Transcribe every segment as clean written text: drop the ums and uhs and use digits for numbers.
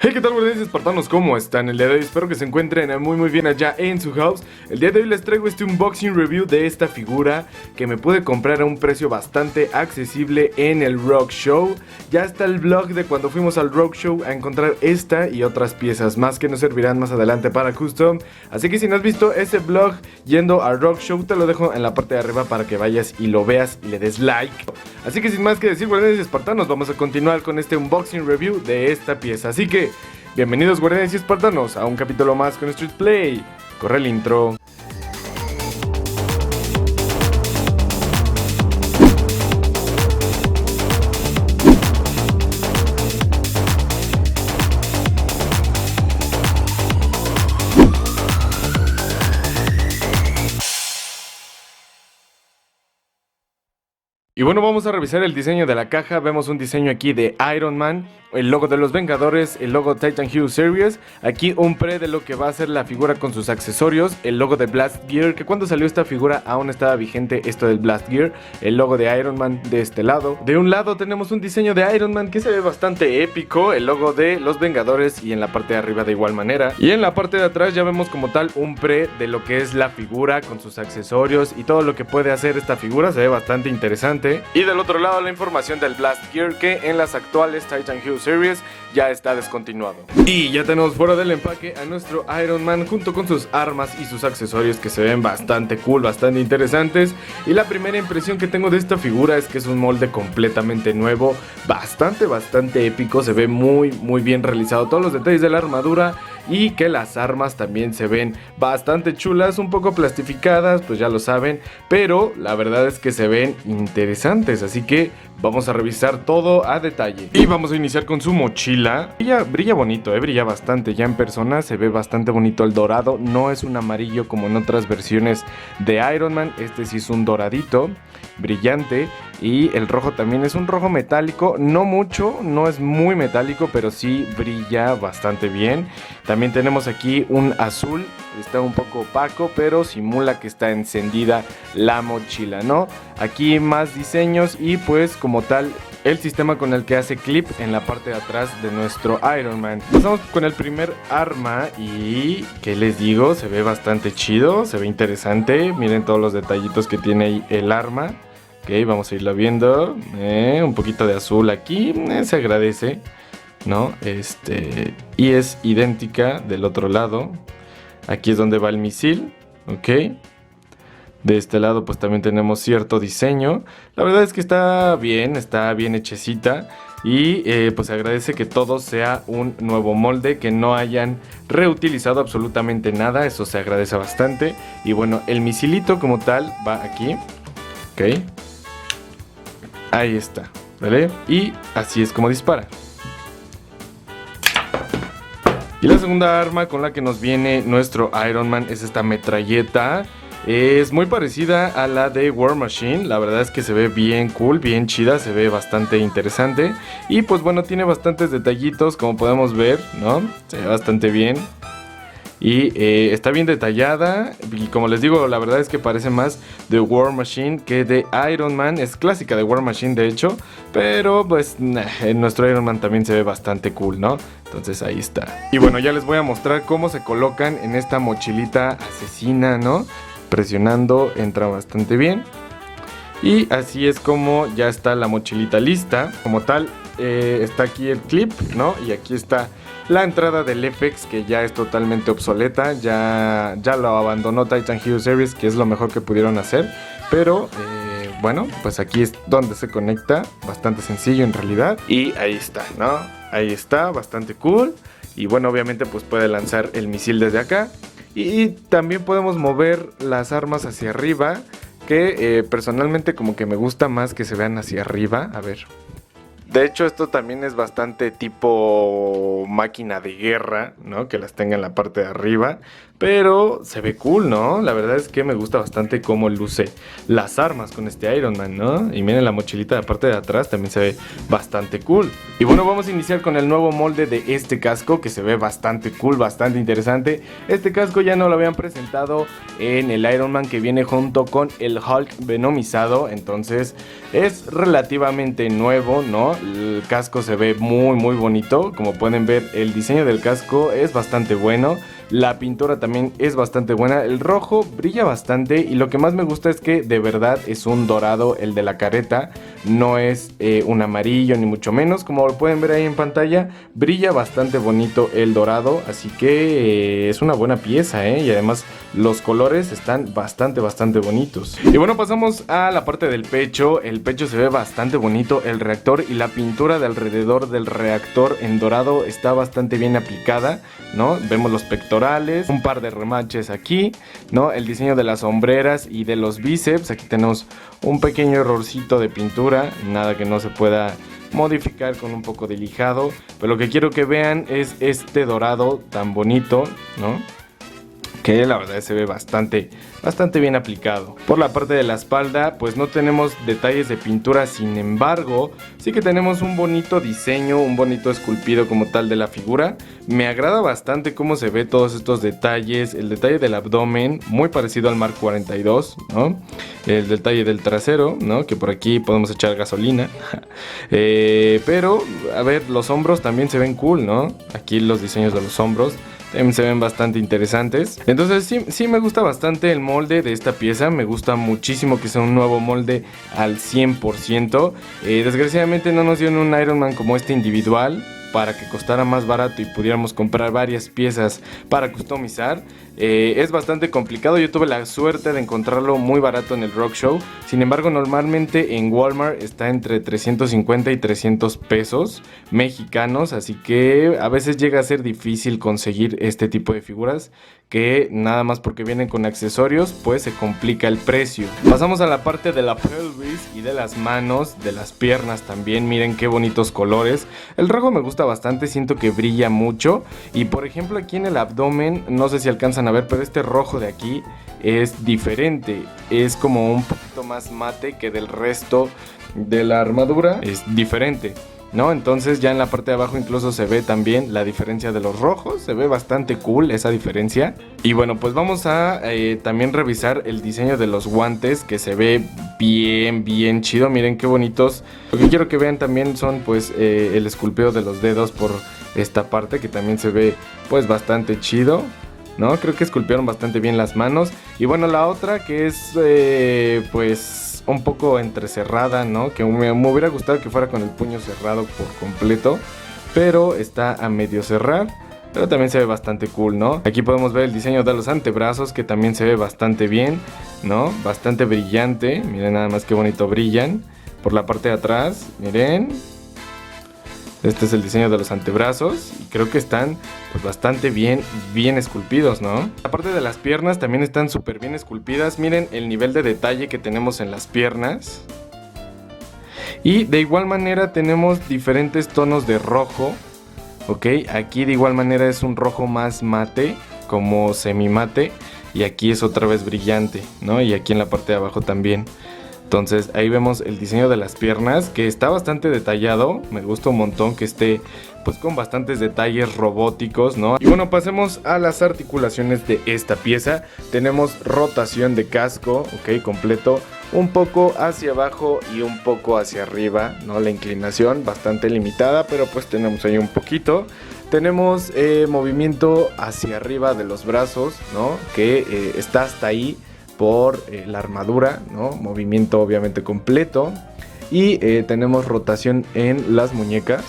Hey, ¿qué tal, guardianes espartanos? ¿Cómo están el día de hoy? Espero que se encuentren muy bien allá en su house. El día de hoy les traigo este unboxing review de esta figura que me pude comprar a un precio bastante accesible en el Rock Show. Ya está el vlog de cuando fuimos al Rock Show a encontrar esta y otras piezas más que nos servirán más adelante para custom. Así que si no has visto ese vlog yendo al Rock Show, te lo dejo en la parte de arriba para que vayas y lo veas y le des like. Así que sin más que decir, guardianes espartanos, vamos a continuar con este unboxing review de esta pieza. Así que bienvenidos, guardianes y espartanos, a un capítulo más con Street Play. Corre el intro. Y bueno, vamos a revisar el diseño de la caja. Vemos un diseño aquí de Iron Man, el logo de los Vengadores, el logo Titan Hue Series, aquí un pre de lo que va a ser la figura con sus accesorios, el logo de Blast Gear, que cuando salió esta figura aún estaba vigente esto del Blast Gear, el logo de Iron Man de este lado. De un lado tenemos un diseño de Iron Man que se ve bastante épico, el logo de los Vengadores y en la parte de arriba de igual manera. Y en la parte de atrás ya vemos como tal un pre de lo que es la figura con sus accesorios y todo lo que puede hacer esta figura, se ve bastante interesante. Y del otro lado la información del Blast Gear, que en las actuales Titan Hue Series ya está descontinuado. Y ya tenemos fuera del empaque a nuestro Iron Man junto con sus armas y sus accesorios que se ven bastante cool, bastante interesantes. Y la primera impresión que tengo de esta figura es que es un molde completamente nuevo, bastante épico, se ve muy bien realizado todos los detalles de la armadura. Y que las armas también se ven bastante chulas, un poco plastificadas, pues ya lo saben, pero la verdad es que se ven interesantes, así que vamos a revisar todo a detalle. Y vamos a iniciar con su mochila. Brilla bonito, brilla bastante, ya en persona se ve bastante bonito el dorado, no es un amarillo como en otras versiones de Iron Man, este sí es un doradito, brillante. Y el rojo también es un rojo metálico, no mucho, no es muy metálico, pero sí brilla bastante bien. También tenemos aquí un azul, está un poco opaco, pero simula que está encendida la mochila, ¿no? Aquí más diseños y pues como tal el sistema con el que hace clip en la parte de atrás de nuestro Iron Man. Pasamos con el primer arma y ¿qué les digo? Se ve bastante chido, se ve interesante. Miren todos los detallitos que tiene ahí el arma. Ok, vamos a irlo viendo. Un poquito de azul aquí, se agradece, ¿no? Y es idéntica del otro lado. Aquí es donde va el misil, ok. De este lado pues también tenemos cierto diseño. La verdad es que está bien hechecita. Y pues se agradece que todo sea un nuevo molde, que no hayan reutilizado absolutamente nada. Eso se agradece bastante. Y bueno, el misilito como tal va aquí, ok. Ahí está, ¿vale? Y así es como dispara. Y la segunda arma con la que nos viene nuestro Iron Man es esta metralleta. Es muy parecida a la de War Machine. La verdad es que se ve bien cool, bien chida, se ve bastante interesante. Y pues bueno, tiene bastantes detallitos como podemos ver, ¿no? Se ve bastante bien. Y está bien detallada. Y como les digo, la verdad es que parece más de War Machine que de Iron Man. Es clásica de War Machine de hecho, pero pues nuestro Iron Man también se ve bastante cool, ¿no? Entonces ahí está. Y bueno, ya les voy a mostrar cómo se colocan en esta mochilita asesina, ¿no? Presionando entra bastante bien. Y así es como ya está la mochilita lista. Como tal, está aquí el clip, ¿no? Y aquí está la entrada del FX, que ya es totalmente obsoleta. Ya lo abandonó Titan Hue Series, que es lo mejor que pudieron hacer. Pero bueno, pues aquí es donde se conecta. Bastante sencillo en realidad. Y ahí está, ¿no? Ahí está, bastante cool. Y bueno, obviamente pues puede lanzar el misil desde acá. Y también podemos mover las armas hacia arriba, que personalmente como que me gusta más que se vean hacia arriba. A ver. De hecho, esto también es bastante tipo máquina de guerra, ¿no? Que las tenga en la parte de arriba. Pero se ve cool, ¿no? La verdad es que me gusta bastante cómo luce las armas con este Iron Man, ¿no? Y miren la mochilita de la parte de atrás, también se ve bastante cool. Y bueno, vamos a iniciar con el nuevo molde de este casco, que se ve bastante cool, bastante interesante. Este casco ya no lo habían presentado en el Iron Man que viene junto con el Hulk venomizado. Entonces es relativamente nuevo, ¿no? El casco se ve muy bonito. Como pueden ver, el diseño del casco es bastante bueno. La pintura también es bastante buena. El rojo brilla bastante y lo que más me gusta es que de verdad es un dorado el de la careta. No es un amarillo ni mucho menos. Como lo pueden ver ahí en pantalla, brilla bastante bonito el dorado. Así que es una buena pieza, y además los colores están bastante bonitos. Y bueno, pasamos a la parte del pecho. El pecho se ve bastante bonito. El reactor y la pintura de alrededor del reactor en dorado está bastante bien aplicada, ¿no? Vemos los pectorales, un par de remaches aquí, ¿no? El diseño de las sombreras y de los bíceps. Aquí tenemos un pequeño errorcito de pintura, nada que no se pueda modificar con un poco de lijado. Pero lo que quiero que vean es este dorado tan bonito, ¿no? Que la verdad se ve bastante bien aplicado. Por la parte de la espalda pues no tenemos detalles de pintura, sin embargo sí que tenemos un bonito diseño, un bonito esculpido como tal de la figura. Me agrada bastante cómo se ve todos estos detalles, el detalle del abdomen muy parecido al Mark 42, ¿no? El detalle del trasero, ¿no? Que por aquí podemos echar gasolina. Pero a ver, los hombros también se ven cool, ¿no? Aquí los diseños de los hombros también se ven bastante interesantes. Entonces sí me gusta bastante el molde de esta pieza. Me gusta muchísimo que sea un nuevo molde al 100%. Desgraciadamente no nos dieron un Iron Man como este individual para que costara más barato y pudiéramos comprar varias piezas para customizar. Es bastante complicado. Yo tuve la suerte de encontrarlo muy barato en el Rock Show. Sin embargo, normalmente en Walmart está entre 350 y 300 pesos mexicanos. Así que a veces llega a ser difícil conseguir este tipo de figuras, que nada más porque vienen con accesorios pues se complica el precio. Pasamos a la parte de la pelvis y de las manos, de las piernas también. Miren qué bonitos colores. El rojo me gusta bastante, siento que brilla mucho. Y por ejemplo aquí en el abdomen, no sé si alcanzan a ver, pero este rojo de aquí es diferente. Es como un poquito más mate que del resto de la armadura. Es diferente, ¿no? Entonces ya en la parte de abajo incluso se ve también la diferencia de los rojos. Se ve bastante cool esa diferencia. Y bueno, pues vamos a también revisar el diseño de los guantes, que se ve bien chido. Miren qué bonitos. Lo que quiero que vean también son pues el esculpeo de los dedos por esta parte, que también se ve pues bastante chido, ¿no? Creo que esculpieron bastante bien las manos. Y bueno, la otra que es pues un poco entrecerrada, ¿no? Que me hubiera gustado que fuera con el puño cerrado por completo, pero está a medio cerrar. Pero también se ve bastante cool, ¿no? Aquí podemos ver el diseño de los antebrazos, que también se ve bastante bien, ¿no? Bastante brillante. Miren nada más qué bonito brillan. Por la parte de atrás, miren. Este es el diseño de los antebrazos y creo que están pues bastante bien esculpidos, ¿no? La parte de las piernas también están súper bien esculpidas. Miren el nivel de detalle que tenemos en las piernas. Y de igual manera tenemos diferentes tonos de rojo, ¿ok? Aquí de igual manera es un rojo más mate, como semi mate. Y aquí es otra vez brillante, ¿no? Y aquí en la parte de abajo también. Entonces ahí vemos el diseño de las piernas, que está bastante detallado. Me gusta un montón que esté pues con bastantes detalles robóticos, ¿no? Y bueno, pasemos a las articulaciones de esta pieza. Tenemos rotación de casco, ok, completo. Un poco hacia abajo y un poco hacia arriba, ¿no? La inclinación bastante limitada, pero pues tenemos ahí un poquito. Tenemos movimiento hacia arriba de los brazos, ¿no? Que está hasta ahí por la armadura, ¿no? Movimiento obviamente completo. Y tenemos rotación en las muñecas.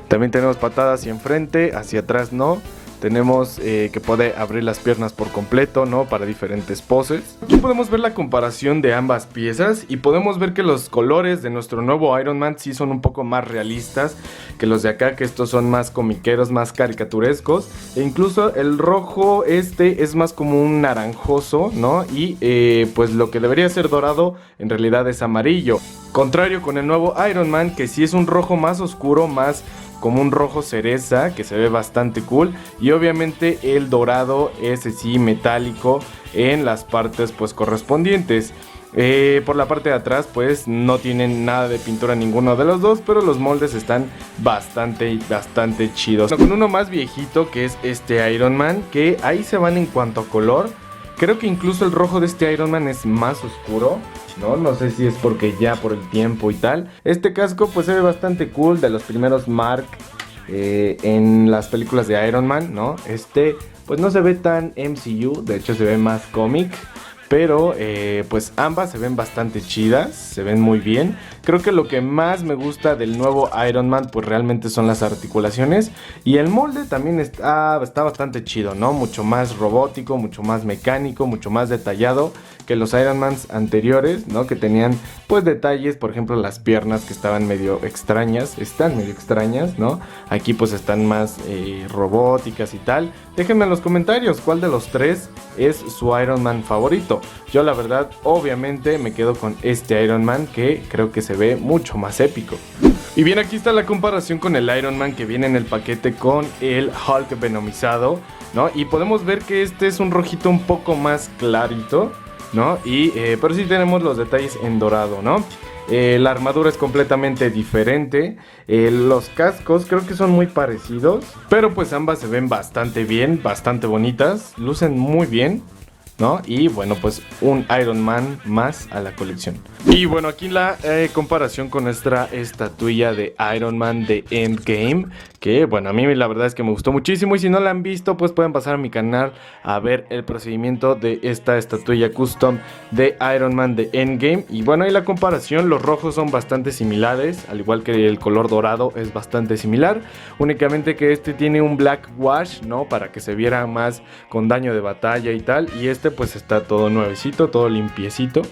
También tenemos patada hacia enfrente, hacia atrás no. Tenemos que puede abrir las piernas por completo, ¿no? Para diferentes poses. Aquí podemos ver la comparación de ambas piezas y podemos ver que los colores de nuestro nuevo Iron Man sí son un poco más realistas que los de acá, que estos son más comiqueros, más caricaturescos. E incluso el rojo es más como un naranjoso, ¿no? Y pues lo que debería ser dorado en realidad es amarillo. Contrario con el nuevo Iron Man, que sí es un rojo más oscuro, más como un rojo cereza, que se ve bastante cool. Y obviamente el dorado, ese sí metálico en las partes pues correspondientes. Por la parte de atrás pues no tienen nada de pintura ninguno de los dos, pero los moldes están bastante chidos. Con uno más viejito, que es este Iron Man, que ahí se van en cuanto a color. Creo que incluso el rojo de este Iron Man es más oscuro, no sé si es porque ya por el tiempo y tal. Este casco pues se ve bastante cool, de los primeros Mark en las películas de Iron Man, ¿no? Pues no se ve tan MCU, de hecho se ve más cómic. Pero pues ambas se ven bastante chidas, se ven muy bien. Creo que lo que más me gusta del nuevo Iron Man pues realmente son las articulaciones. Y el molde también está bastante chido, ¿no? Mucho más robótico, mucho más mecánico, mucho más detallado que los Iron Mans anteriores, ¿no? Que tenían pues detalles, por ejemplo las piernas que estaban medio extrañas, ¿no? Aquí pues están más robóticas y tal. Déjenme en los comentarios cuál de los tres es su Iron Man favorito. Yo la verdad obviamente me quedo con este Iron Man que creo que se ve mucho más épico. Y bien, aquí está la comparación con el Iron Man que viene en el paquete con el Hulk venomizado, ¿no? Y podemos ver que este es un rojito un poco más clarito, ¿no? Pero sí tenemos los detalles en dorado, ¿no? La armadura es completamente diferente. Los cascos creo que son muy parecidos, pero pues ambas se ven bastante bien, bastante bonitas, lucen muy bien, ¿no? Y bueno, pues un Iron Man más a la colección. Y bueno, aquí la comparación con nuestra estatuilla de Iron Man de Endgame, que bueno, a mí la verdad es que me gustó muchísimo. Y si no la han visto, pues pueden pasar a mi canal a ver el procedimiento de esta estatuilla custom de Iron Man de Endgame. Y bueno, ahí la comparación, los rojos son bastante similares, al igual que el color dorado es bastante similar, únicamente que este tiene un black wash, ¿no? Para que se viera más con daño de batalla y tal. Y este pues está todo nuevecito, todo limpiecito.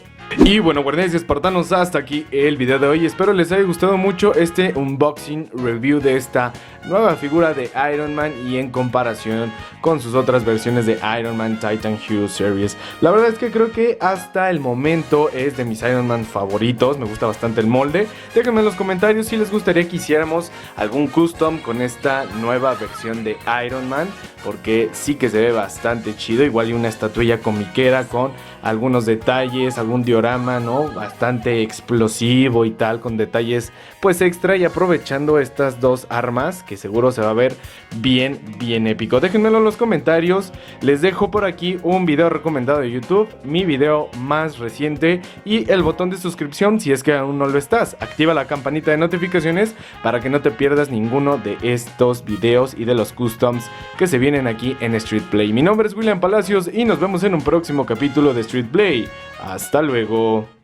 Y bueno, guardianes y espartanos, hasta aquí el video de hoy. Espero les haya gustado mucho este unboxing review de esta nueva figura de Iron Man y en comparación con sus otras versiones de Iron Man Titan Hue Series. La verdad es que creo que hasta el momento es de mis Iron Man favoritos. Me gusta bastante el molde. Déjenme en los comentarios si les gustaría que hiciéramos algún custom con esta nueva versión de Iron Man, porque sí que se ve bastante chido. Igual y una estatuilla comiquera con algunos detalles, algún diorama, ¿no? Bastante explosivo y tal, con detalles pues extra, y aprovechando estas dos armas que seguro se va a ver bien épico. Déjenmelo en los comentarios. Les dejo por aquí un video recomendado de YouTube, mi video más reciente y el botón de suscripción si es que aún no lo estás. Activa la campanita de notificaciones para que no te pierdas ninguno de estos videos y de los customs que se vienen aquí en Street Play. Mi nombre es William Palacios y nos vemos en un próximo capítulo de Street Play. Hasta luego.